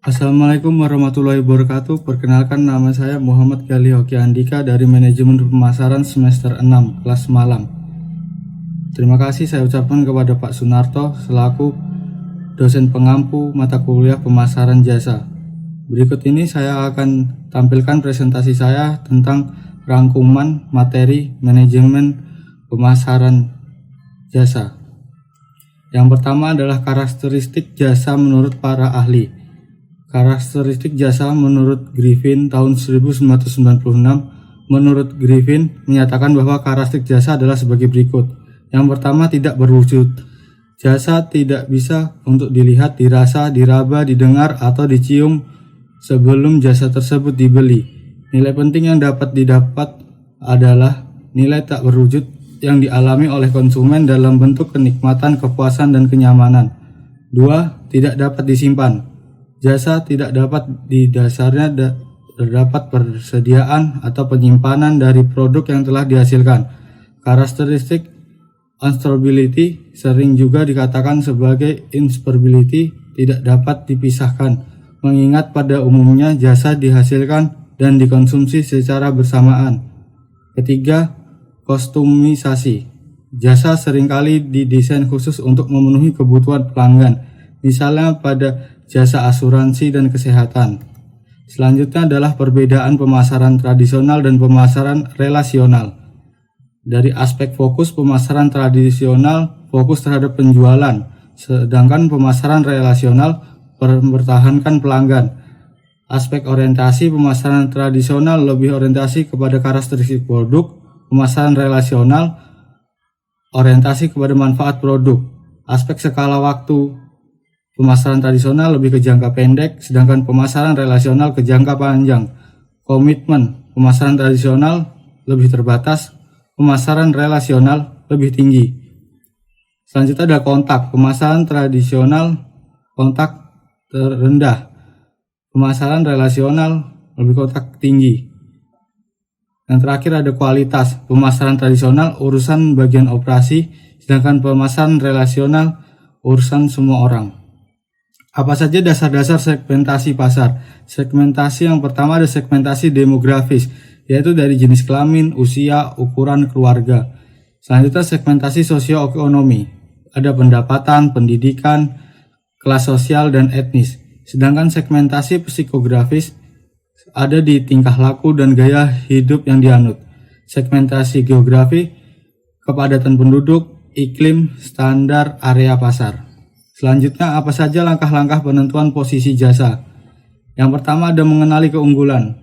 Assalamualaikum warahmatullahi wabarakatuh. Perkenalkan, nama saya Muhammad Gali Hoki Andika dari Manajemen Pemasaran semester 6 kelas malam. Terima kasih saya ucapkan kepada Pak Sunarto selaku dosen pengampu mata kuliah pemasaran jasa. Berikut ini saya akan tampilkan presentasi saya tentang rangkuman materi manajemen pemasaran jasa. Yang pertama adalah karakteristik jasa menurut para ahli. Karakteristik jasa menurut Griffin tahun 1996. Menurut Griffin menyatakan bahwa karakteristik jasa adalah sebagai berikut. Yang pertama, tidak berwujud. Jasa tidak bisa untuk dilihat, dirasa, diraba, didengar, atau dicium sebelum jasa tersebut dibeli. Nilai penting yang dapat didapat adalah nilai tak berwujud yang dialami oleh konsumen dalam bentuk kenikmatan, kepuasan, dan kenyamanan. 2. Tidak dapat disimpan. Jasa tidak dapat didasarnya terdapat persediaan atau penyimpanan dari produk yang telah dihasilkan. Karakteristik unstoreability sering juga dikatakan sebagai inseparability, tidak dapat dipisahkan, mengingat pada umumnya jasa dihasilkan dan dikonsumsi secara bersamaan. Ketiga, kostumisasi. Jasa seringkali didesain khusus untuk memenuhi kebutuhan pelanggan, misalnya pada jasa asuransi dan kesehatan. Selanjutnya adalah perbedaan pemasaran tradisional dan pemasaran relasional. Dari aspek fokus, pemasaran tradisional fokus terhadap penjualan, sedangkan pemasaran relasional mempertahankan pelanggan. Aspek orientasi, pemasaran tradisional lebih orientasi kepada karakteristik produk, pemasaran relasional orientasi kepada manfaat produk. Aspek skala waktu, pemasaran tradisional lebih ke jangka pendek, sedangkan pemasaran relasional ke jangka panjang. Komitmen, pemasaran tradisional lebih terbatas, pemasaran relasional lebih tinggi. Selanjutnya ada kontak, pemasaran tradisional kontak terendah, pemasaran relasional lebih kontak tinggi. Yang terakhir ada kualitas, pemasaran tradisional urusan bagian operasi, sedangkan pemasaran relasional urusan semua orang. Apa saja dasar-dasar segmentasi pasar? Segmentasi yang pertama ada segmentasi demografis, yaitu dari jenis kelamin, usia, ukuran, keluarga. Selanjutnya segmentasi sosioekonomi, ada pendapatan, pendidikan, kelas sosial, dan etnis. Sedangkan segmentasi psikografis ada di tingkah laku dan gaya hidup yang dianut. Segmentasi geografi, kepadatan penduduk, iklim, standar area pasar. Selanjutnya, apa saja langkah-langkah penentuan posisi jasa? Yang pertama ada mengenali keunggulan,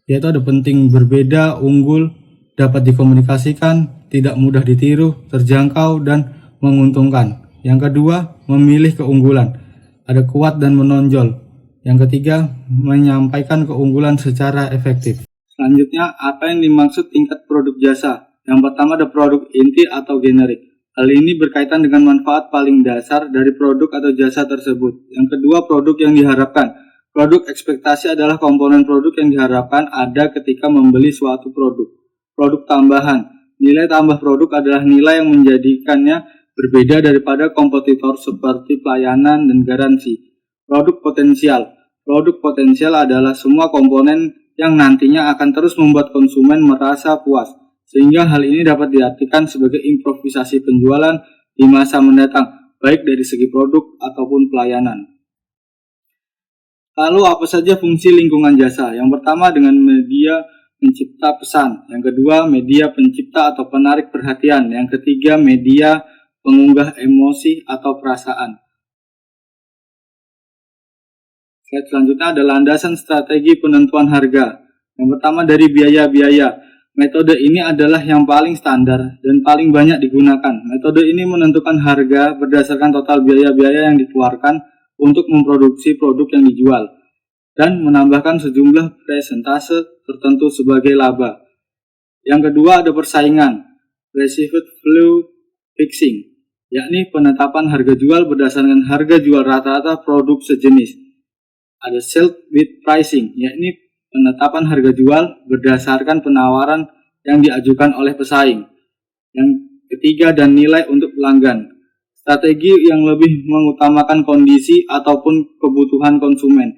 yaitu ada penting, berbeda, unggul, dapat dikomunikasikan, tidak mudah ditiru, terjangkau, dan menguntungkan. Yang kedua, memilih keunggulan, ada kuat dan menonjol. Yang ketiga, menyampaikan keunggulan secara efektif. Selanjutnya, apa yang dimaksud tingkat produk jasa? Yang pertama ada produk inti atau generik. Hal ini berkaitan dengan manfaat paling dasar dari produk atau jasa tersebut. Yang kedua, produk yang diharapkan. Produk ekspektasi adalah komponen produk yang diharapkan ada ketika membeli suatu produk. Produk tambahan. Nilai tambah produk adalah nilai yang menjadikannya berbeda daripada kompetitor seperti pelayanan dan garansi. Produk potensial. Produk potensial adalah semua komponen yang nantinya akan terus membuat konsumen merasa puas, sehingga hal ini dapat diartikan sebagai improvisasi penjualan di masa mendatang, baik dari segi produk ataupun pelayanan. Lalu apa saja fungsi lingkungan jasa? Yang pertama dengan media pencipta pesan, yang kedua media pencipta atau penarik perhatian, yang ketiga media pengunggah emosi atau perasaan. Slide selanjutnya ada landasan strategi penentuan harga. Yang pertama dari biaya-biaya. Metode ini adalah yang paling standar dan paling banyak digunakan. Metode ini menentukan harga berdasarkan total biaya-biaya yang dikeluarkan untuk memproduksi produk yang dijual dan menambahkan sejumlah persentase tertentu sebagai laba. Yang kedua ada persaingan, received value fixing, yakni penetapan harga jual berdasarkan harga jual rata-rata produk sejenis. Ada sell with pricing, yakni penetapan harga jual berdasarkan penawaran yang diajukan oleh pesaing. Yang ketiga, dan nilai untuk pelanggan. Strategi yang lebih mengutamakan kondisi ataupun kebutuhan konsumen.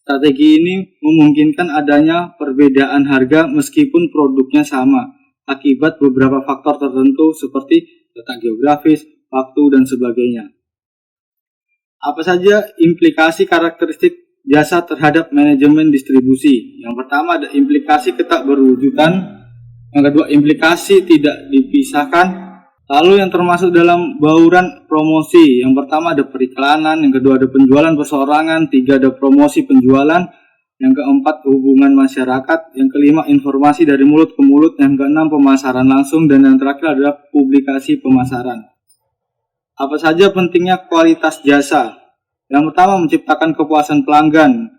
Strategi ini memungkinkan adanya perbedaan harga meskipun produknya sama, akibat beberapa faktor tertentu seperti letak geografis, waktu, dan sebagainya. Apa saja implikasi karakteristik jasa terhadap manajemen distribusi? Yang pertama ada implikasi ketakberwujudan, yang kedua implikasi tidak dipisahkan, lalu yang termasuk dalam bauran promosi, yang pertama ada periklanan, yang kedua ada penjualan perseorangan, tiga ada promosi penjualan, yang keempat hubungan masyarakat, yang kelima informasi dari mulut ke mulut, yang keenam pemasaran langsung, dan yang terakhir adalah publikasi pemasaran. Apa saja pentingnya kualitas jasa? Yang pertama menciptakan kepuasan pelanggan,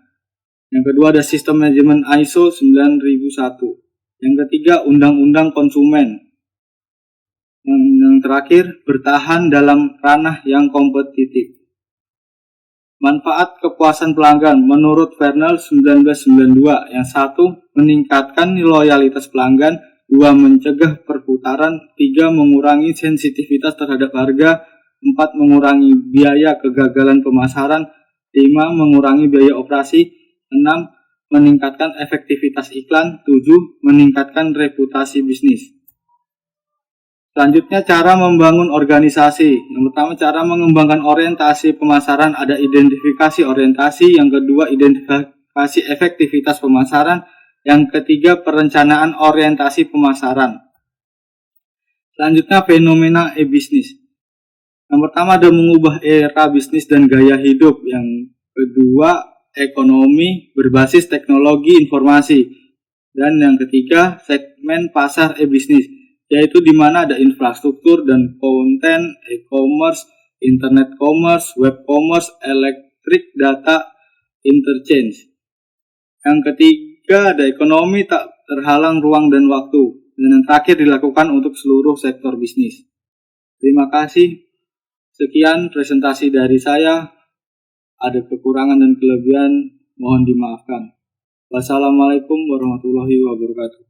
yang kedua ada sistem manajemen ISO 9001, yang ketiga undang-undang konsumen, yang terakhir bertahan dalam ranah yang kompetitif. Manfaat kepuasan pelanggan menurut Vernal 1992, yang satu meningkatkan loyalitas pelanggan, dua mencegah perputaran, tiga mengurangi sensitivitas terhadap harga, 4 mengurangi biaya kegagalan pemasaran, 5 mengurangi biaya operasi, 6 meningkatkan efektivitas iklan, 7 meningkatkan reputasi bisnis. Selanjutnya cara membangun organisasi. Yang pertama cara mengembangkan orientasi pemasaran, ada identifikasi orientasi, yang kedua identifikasi efektivitas pemasaran, yang ketiga perencanaan orientasi pemasaran. Selanjutnya fenomena e-bisnis. Yang pertama ada mengubah era bisnis dan gaya hidup. Yang kedua ekonomi berbasis teknologi informasi. Dan yang ketiga segmen pasar e-bisnis, yaitu di mana ada infrastruktur dan konten, e-commerce, internet commerce, web commerce, electric data interchange. Yang ketiga ada ekonomi tak terhalang ruang dan waktu. Dan yang terakhir dilakukan untuk seluruh sektor bisnis. Terima kasih. Sekian presentasi dari saya. Ada kekurangan dan kelebihan, mohon dimaafkan. Wassalamualaikum warahmatullahi wabarakatuh.